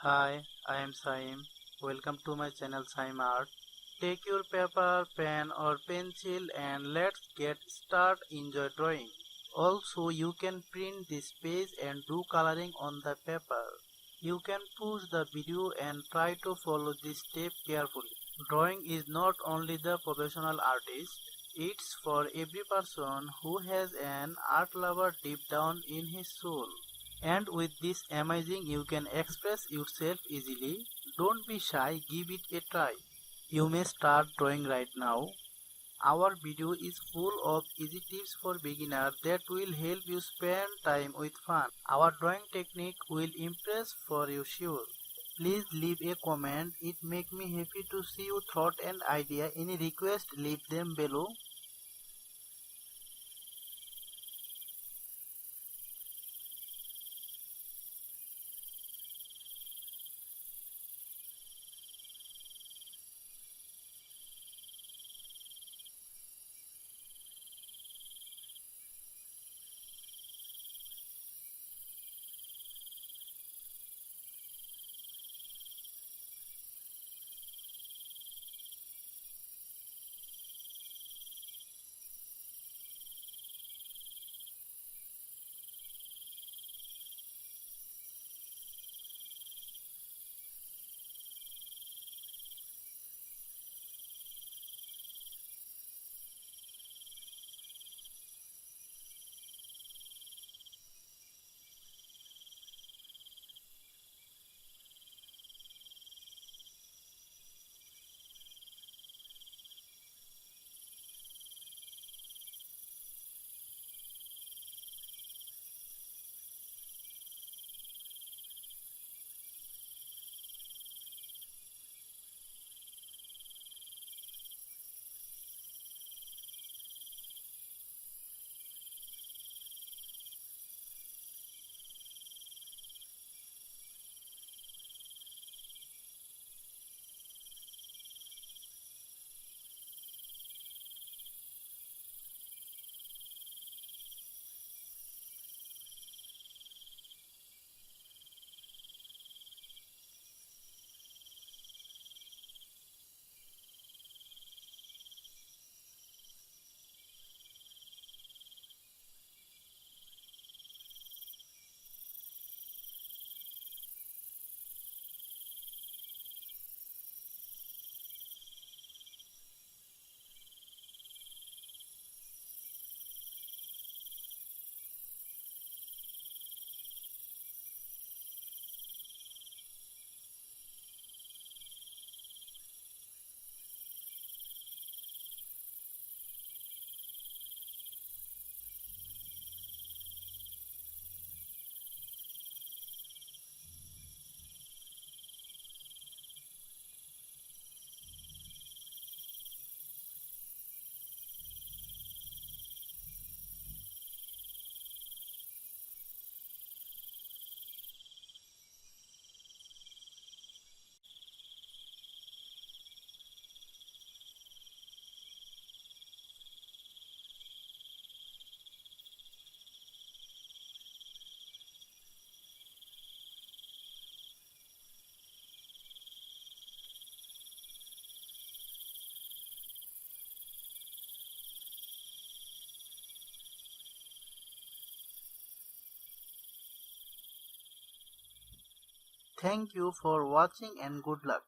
Hi, I am Saim. Welcome to my channel Saim Art. Take your paper, pen or pencil and let's get start enjoy drawing. Also you can print this page and do coloring on the paper. You can pause the video and try to follow this step carefully. Drawing is not only the professional artist, it's for every person who has an art lover deep down in his soul. And with this amazing you can express yourself easily. Don't be shy, give it a try. You may start drawing right now. Our video is full of easy tips for beginners that will help you spend time with fun. Our drawing technique will impress for you sure. Please leave a comment. It makes me happy to see your thought and idea. Any request, leave them below. Thank you for watching and good luck.